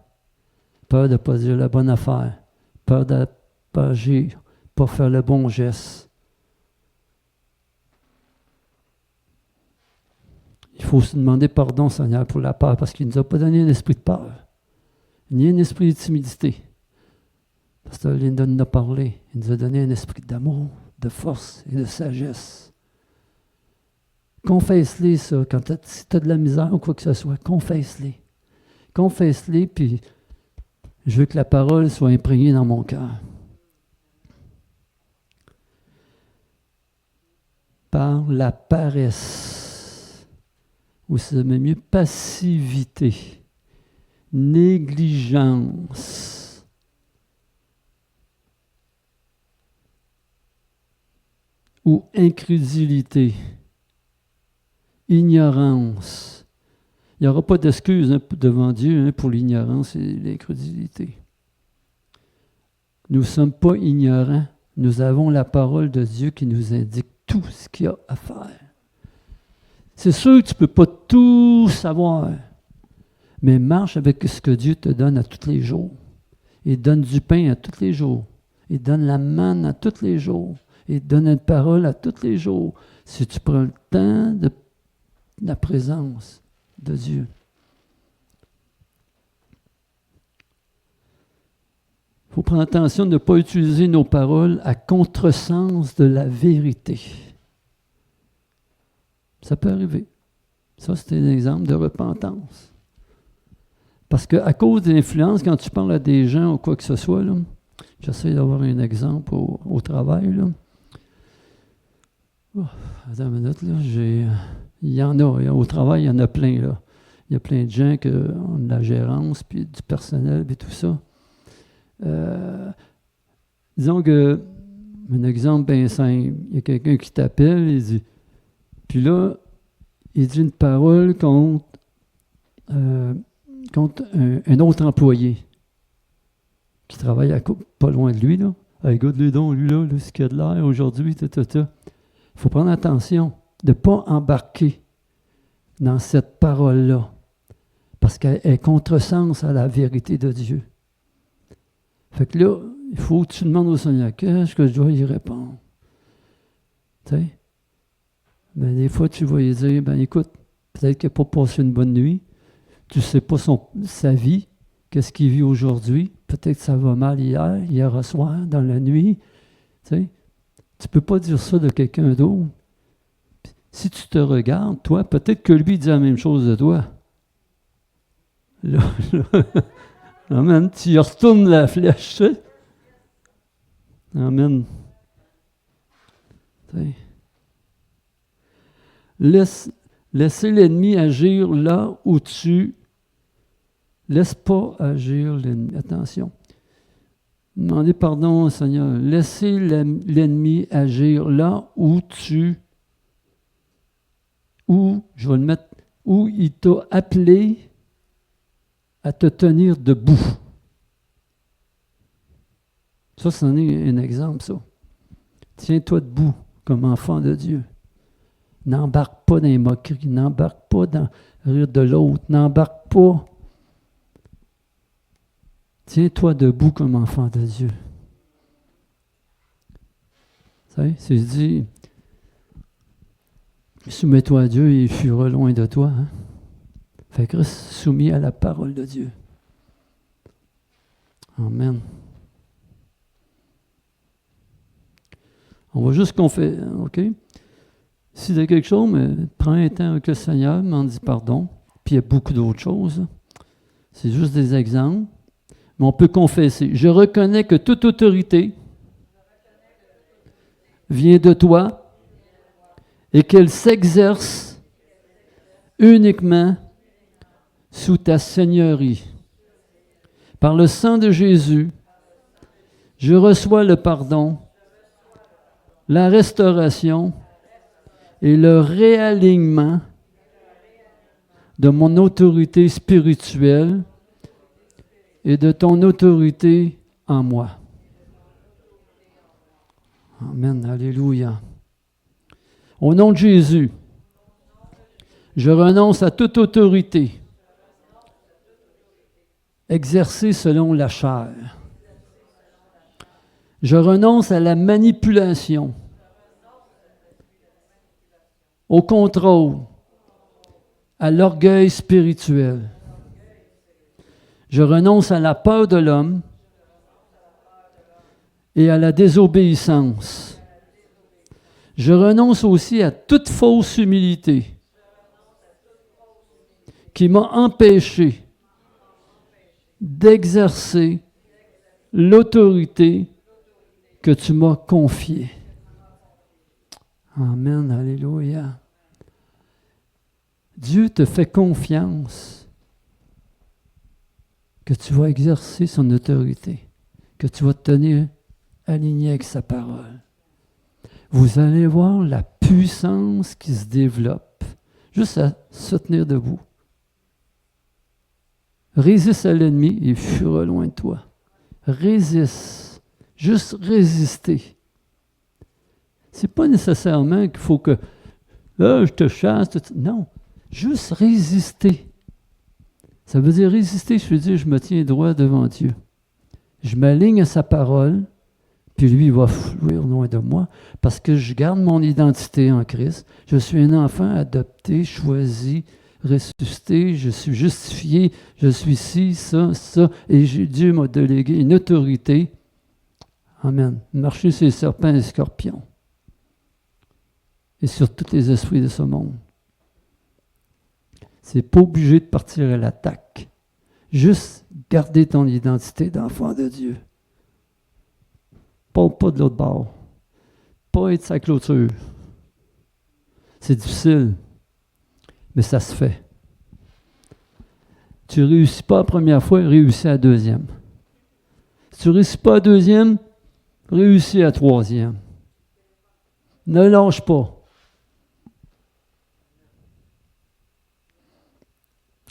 peur de ne pas dire la bonne affaire, peur de ne pas agir, pas faire le bon geste. Il faut se demander pardon, Seigneur, pour la peur, parce qu'il ne nous a pas donné un esprit de peur, ni un esprit de timidité. Parce que Linda nous a parlé, il nous a donné un esprit d'amour, de force et de sagesse. Confesse-les, ça, si tu as de la misère ou quoi que ce soit, confesse-les. Confesse-les, puis je veux que la parole soit imprégnée dans mon cœur. Par la paresse, ou c'est même mieux, passivité, négligence, ou incrédulité, ignorance. Il n'y aura pas d'excuse devant Dieu pour l'ignorance et l'incrédulité. Nous ne sommes pas ignorants. Nous avons la parole de Dieu qui nous indique tout ce qu'il y a à faire. C'est sûr que tu ne peux pas tout savoir, mais marche avec ce que Dieu te donne à tous les jours. Il donne du pain à tous les jours. Il donne la manne à tous les jours. Il donne une parole à tous les jours. Si tu prends le temps de la présence de Dieu. Il faut prendre attention de ne pas utiliser nos paroles à contresens de la vérité. Ça peut arriver. Ça, c'est un exemple de repentance. Parce qu'à cause de l'influence, quand tu parles à des gens ou quoi que ce soit, là, j'essaie d'avoir un exemple au travail. Là. Oh, attends une minute, là, il y en a, au travail, il y en a plein. Là. Il y a plein de gens qui ont de la gérance, puis du personnel, puis tout ça. Disons que, un exemple bien simple, il y a quelqu'un qui t'appelle, il dit, puis là, il dit une parole contre un autre employé qui travaille pas loin de lui, là. Hey, regarde-le donc, lui, là, ce qu'il a de l'air aujourd'hui, Il faut prendre attention de ne pas embarquer dans cette parole-là, parce qu'elle contresens à la vérité de Dieu. Fait que là, il faut que tu demandes au Seigneur, qu'est-ce que je dois y répondre? Tu sais? Ben, des fois, tu vas lui dire, ben écoute, peut-être qu'il n'a pas passé une bonne nuit, tu ne sais pas sa vie, qu'est-ce qu'il vit aujourd'hui, peut-être que ça va mal hier soir, dans la nuit. Tu sais? Tu ne peux pas dire ça de quelqu'un d'autre. Si tu te regardes, toi, peut-être que lui dit la même chose de toi. Là, amen. Tu y retournes la flèche, tu sais. Amen. Tu sais. Laissez l'ennemi agir là où tu... Laisse pas agir l'ennemi. Attention. Demandez pardon au Seigneur. Laissez l'ennemi agir là où je vais le mettre, où il t'a appelé à te tenir debout. Ça, c'en est un exemple, ça. Tiens-toi debout comme enfant de Dieu. N'embarque pas dans les moqueries, n'embarque pas dans rire de l'autre, n'embarque pas. Tiens-toi debout comme enfant de Dieu. C'est dit, soumets-toi à Dieu et il fuira loin de toi. Hein? Fait que reste soumis à la parole de Dieu. Amen. On va juste qu'on fait, OK? Si tu as quelque chose, mais prends un temps avec le Seigneur, m'en dis pardon. Puis il y a beaucoup d'autres choses. C'est juste des exemples. Mais on peut confesser. Je reconnais que toute autorité vient de toi et qu'elle s'exerce uniquement sous ta seigneurie. Par le sang de Jésus, je reçois le pardon, la restauration et le réalignement de mon autorité spirituelle et de ton autorité en moi. Amen, alléluia. Au nom de Jésus, je renonce à toute autorité exercée selon la chair. Je renonce à la manipulation, au contrôle, à l'orgueil spirituel. Je renonce à la peur de l'homme et à la désobéissance. Je renonce aussi à toute fausse humilité qui m'a empêché d'exercer l'autorité que tu m'as confiée. Amen, alléluia. Dieu te fait confiance que tu vas exercer son autorité, que tu vas te tenir aligné avec sa parole. Vous allez voir la puissance qui se développe juste à se tenir debout. Résiste à l'ennemi, il fuira loin de toi. Résiste. Juste résister. C'est pas nécessairement qu'il faut que je te chasse. Non, juste résister. Ça veut dire résister, je veux dire, je me tiens droit devant Dieu. Je m'aligne à sa parole, puis lui, il va fuir loin de moi, parce que je garde mon identité en Christ. Je suis un enfant adopté, choisi, ressuscité, je suis justifié, je suis ci, ça, et Dieu m'a délégué une autorité. Amen. Marcher sur les serpents et les scorpions. Et sur tous les esprits de ce monde. C'est pas obligé de partir à l'attaque. Juste garder ton identité d'enfant de Dieu. Pas de l'autre bord. Pas être sa clôture. C'est difficile, mais ça se fait. Tu ne réussis pas la première fois, réussis à la deuxième. Si tu ne réussis pas à la deuxième, réussis à la troisième. Ne lâche pas.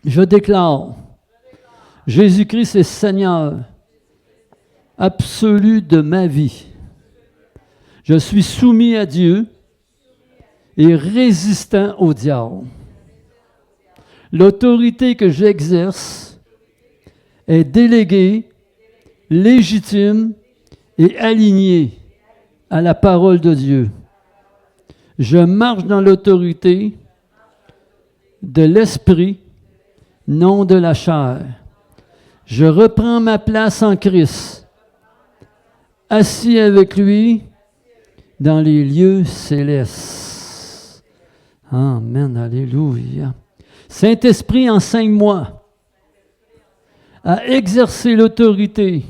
Je déclare, Jésus-Christ est Seigneur absolu de ma vie. Je suis soumis à Dieu et résistant au diable. L'autorité que j'exerce est déléguée, légitime et alignée à la parole de Dieu. Je marche dans l'autorité de l'esprit, non de la chair. Je reprends ma place en Christ, assis avec lui dans les lieux célestes. Amen, alléluia. Saint-Esprit, enseigne-moi à exercer l'autorité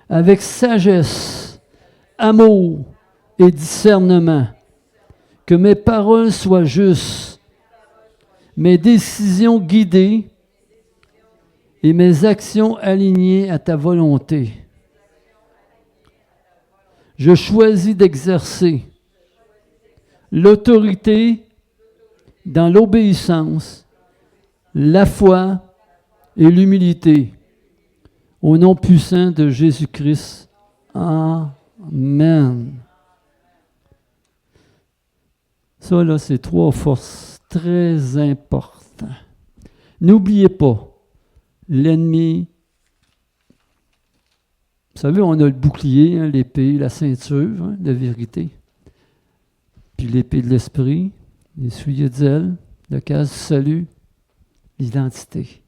avec sagesse, amour et discernement. Que mes paroles soient justes, mes décisions guidées et mes actions alignées à ta volonté. Je choisis d'exercer l'autorité dans l'obéissance, la foi et l'humilité. Au nom puissant de Jésus-Christ. Amen. Ça, là, c'est trois forces très importantes. N'oubliez pas, l'ennemi, vous savez, on a le bouclier, hein, l'épée, la ceinture, de vérité. Puis l'épée de l'esprit, les souliers de zèle, le casque du salut, l'identité.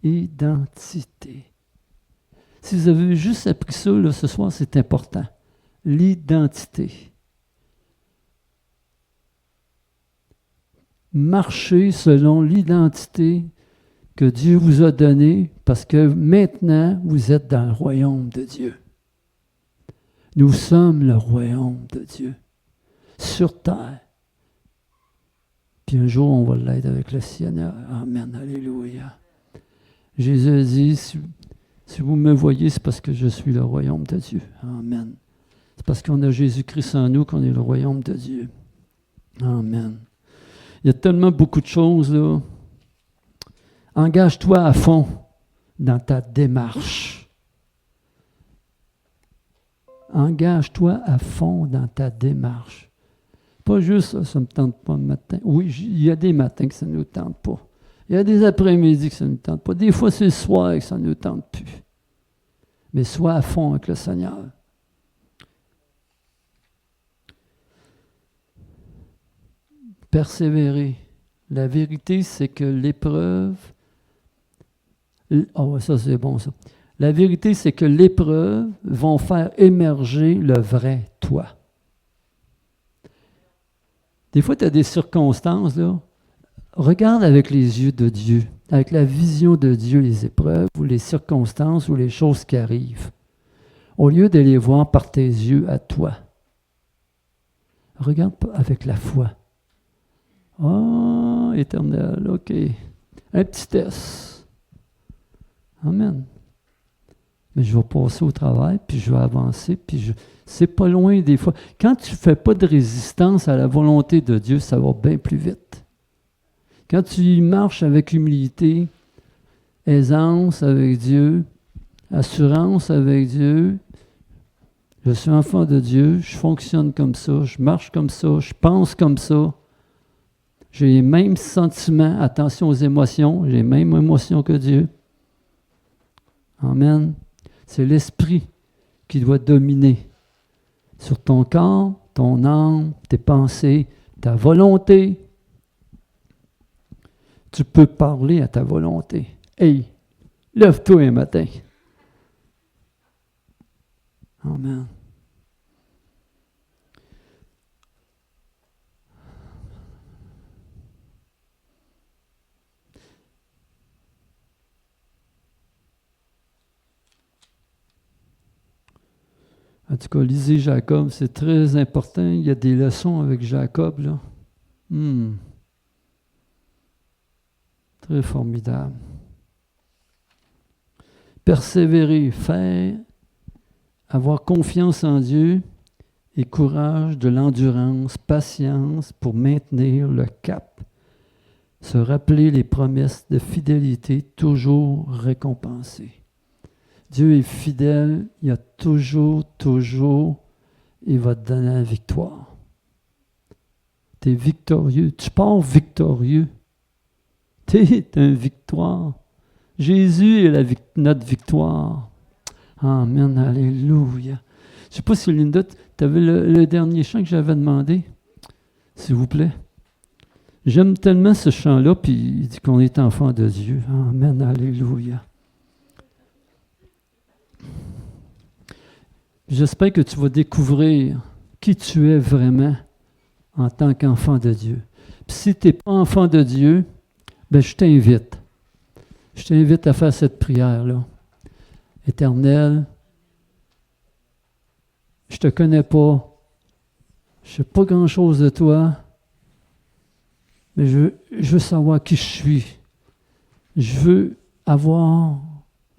Identité. Si vous avez juste appris ça là, ce soir, c'est important. L'identité. Marcher selon l'identité que Dieu vous a donné parce que maintenant, vous êtes dans le royaume de Dieu. Nous sommes le royaume de Dieu sur terre. Puis un jour, on va l'être avec le Seigneur. Amen. Alléluia. Jésus a dit, si vous me voyez, c'est parce que je suis le royaume de Dieu. Amen. C'est parce qu'on a Jésus-Christ en nous qu'on est le royaume de Dieu. Amen. Il y a tellement beaucoup de choses, là. Engage-toi à fond dans ta démarche. Engage-toi à fond dans ta démarche. Pas juste, ça ne me tente pas le matin. Oui, il y a des matins que ça ne nous tente pas. Il y a des après-midi que ça ne nous tente pas. Des fois, c'est le soir que ça ne nous tente plus. Mais sois à fond avec le Seigneur. Persévérer. La vérité, c'est que l'épreuve... Oh, ça, c'est bon, ça. La vérité, c'est que l'épreuve vont faire émerger le vrai toi. Des fois, tu as des circonstances, là. Regarde avec les yeux de Dieu, avec la vision de Dieu, les épreuves ou les circonstances ou les choses qui arrivent, au lieu de les voir par tes yeux à toi. Regarde avec la foi. Ah, éternel, OK. Un petit test. Amen. Mais je vais passer au travail, puis je vais avancer, puis c'est pas loin des fois. Quand tu ne fais pas de résistance à la volonté de Dieu, ça va bien plus vite. Quand tu marches avec humilité, aisance avec Dieu, assurance avec Dieu, je suis enfant de Dieu, je fonctionne comme ça, je marche comme ça, je pense comme ça. J'ai les mêmes sentiments, attention aux émotions, j'ai les mêmes émotions que Dieu. Amen. C'est l'esprit qui doit dominer sur ton corps, ton âme, tes pensées, ta volonté. Tu peux parler à ta volonté. Hey, lève-toi un matin. Amen. En tout cas, lisez Jacob, c'est très important. Il y a des leçons avec Jacob, là. Très formidable. Persévérer, faire, avoir confiance en Dieu et courage, de l'endurance, patience pour maintenir le cap. Se rappeler les promesses de fidélité toujours récompensées. Dieu est fidèle, il y a toujours, il va te donner la victoire. Tu es victorieux, tu pars victorieux. Tu es une victoire. Jésus est notre victoire. Amen, alléluia. Je ne sais pas si Linda, tu avais le dernier chant que j'avais demandé, s'il vous plaît. J'aime tellement ce chant-là, puis il dit qu'on est enfant de Dieu. Amen, alléluia. J'espère que tu vas découvrir qui tu es vraiment en tant qu'enfant de Dieu. Puis si tu n'es pas enfant de Dieu, ben je t'invite. Je t'invite à faire cette prière-là. Éternel, je ne te connais pas, je ne sais pas grand-chose de toi, mais je veux savoir qui je suis. Je veux avoir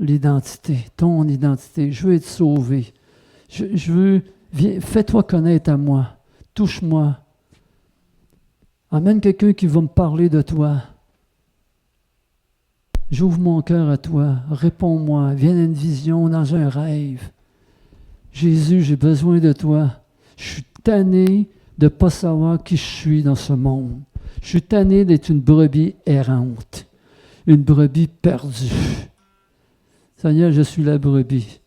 l'identité, ton identité. Je veux être sauvé. Je veux, viens, fais-toi connaître à moi. Touche-moi. Amène quelqu'un qui va me parler de toi. J'ouvre mon cœur à toi. Réponds-moi. Viens à une vision, dans un rêve. Jésus, j'ai besoin de toi. Je suis tanné de ne pas savoir qui je suis dans ce monde. Je suis tanné d'être une brebis errante, une brebis perdue. Seigneur, je suis la brebis.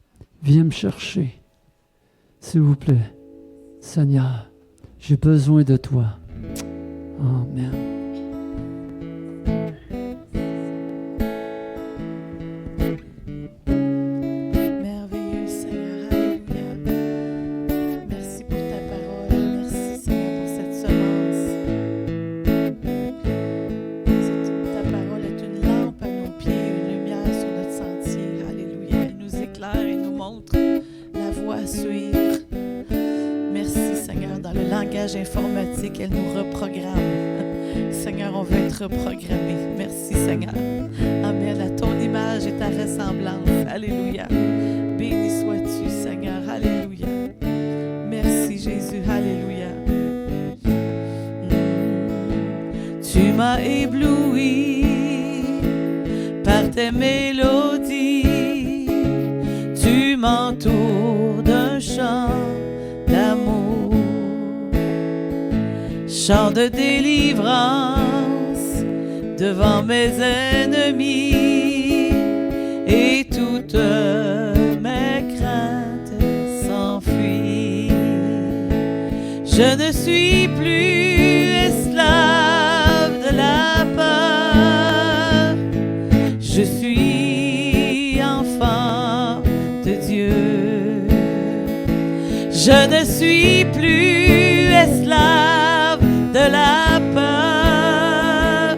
Viens me chercher. S'il vous plaît. Seigneur, j'ai besoin de toi. Amen. Merveilleux Seigneur, alléluia. Merci pour ta parole. Merci Seigneur pour cette semence. Ta parole est une lampe à nos pieds. décalage informatique, elle nous reprogramme. Seigneur, on veut être reprogrammé. Merci, Seigneur. Amen. À ton image et ta ressemblance. Alléluia. Béni sois-tu, Seigneur. Alléluia. Merci, Jésus. Alléluia. Tu m'as ébloui par tes mélodies. Tu m'entoures d'un chant d'amour, chant de délivrance devant mes ennemis, et toutes mes craintes s'enfuient. Je ne suis plus esclave de la peur, je suis enfant de Dieu. Je ne suis plus esclave de la peur,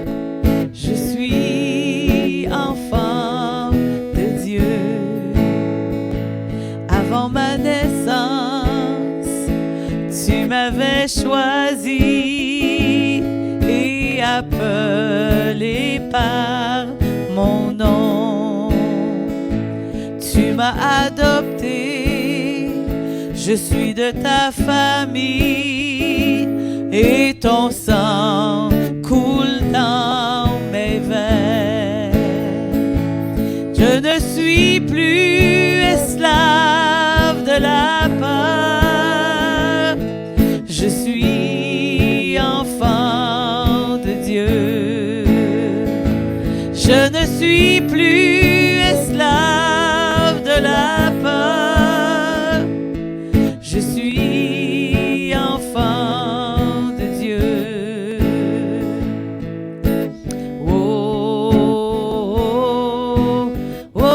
je suis enfant de Dieu. Avant ma naissance, tu m'avais choisi et appelé par mon nom. Tu m'as adopté, je suis de ta famille, et ton sang coule dans mes veines. Je ne suis plus esclave de la peur, je suis enfant de Dieu. Je ne suis plus esclave de la peur, je suis enfant de Dieu. Oh, oh, oh, oh,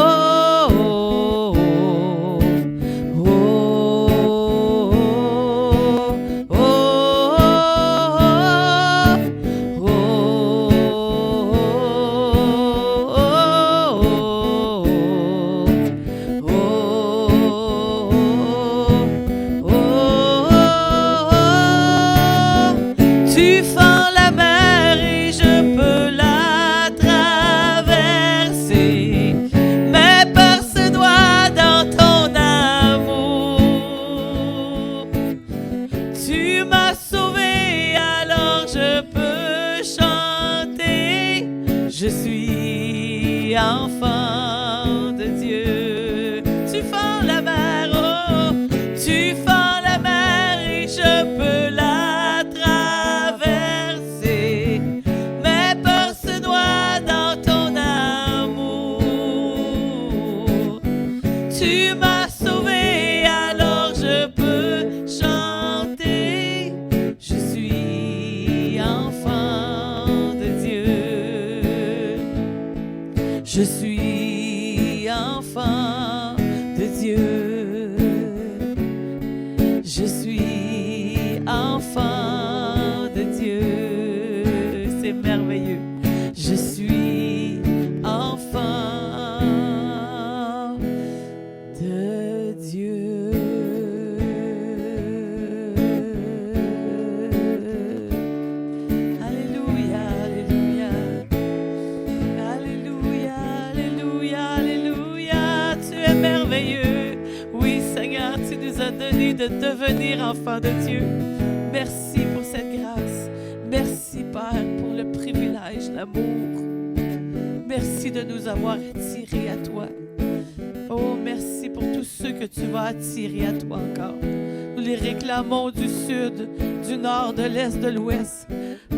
oh, oh, tu fends la mer et je peux la traverser, mes peurs se noient dans ton amour. Tu m'as sauvé, alors je peux chanter, je suis enfant de Dieu. Tu fends la mer, oh, tu fends la mer et je peux la traverser, mes peurs se noient dans ton amour. Tu m'as sauvé, alors je peux chanter, je suis enfant de Dieu. Je suis enfant de Dieu. Je suis enfant de Dieu. C'est merveilleux. Je suis enfant de Dieu. Alléluia, alléluia. Alléluia, alléluia, alléluia. Tu es merveilleux. Oui, Seigneur, tu nous as donné de devenir enfants de Dieu. Merci pour cette grâce. Merci, Père, pour le privilège, l'amour. Merci de nous avoir attirés à toi. Oh, merci pour tous ceux que tu vas attirer à toi encore. Nous les réclamons du sud, du nord, de l'est, de l'ouest.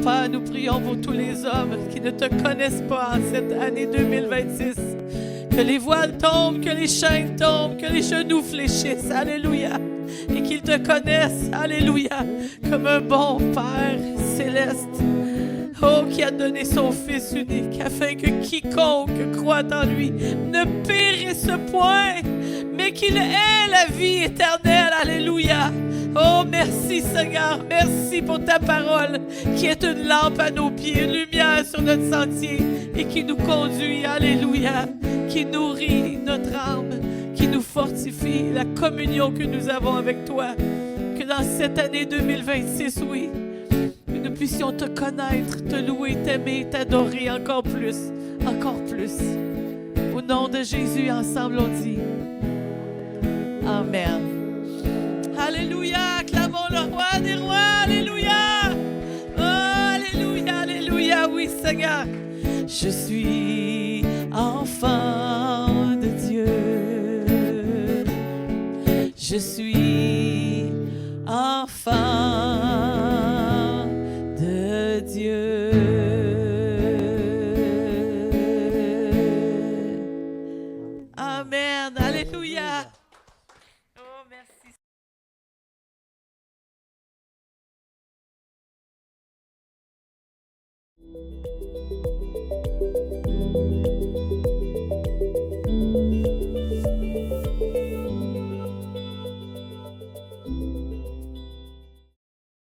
Père, nous prions pour tous les hommes qui ne te connaissent pas en cette année 2026. Que les voiles tombent, que les chaînes tombent, que les genoux fléchissent. Alléluia. Et qu'ils te connaissent, alléluia, comme un bon Père céleste. Oh, qui a donné son Fils unique, afin que quiconque croit en lui ne périsse point, mais qu'il ait la vie éternelle. Alléluia. Oh, merci Seigneur, merci pour ta parole, qui est une lampe à nos pieds, une lumière sur notre sentier, et qui nous conduit, alléluia, qui nourrit notre âme, qui nous fortifie, la communion que nous avons avec toi. Que dans cette année 2026, oui, que nous puissions te connaître, te louer, t'aimer, t'adorer encore plus, encore plus. Au nom de Jésus, ensemble on dit Amen. Alléluia, acclamons le roi des rois, alléluia. Oh, alléluia, alléluia, oui Seigneur. Je suis enfant de Dieu. Je suis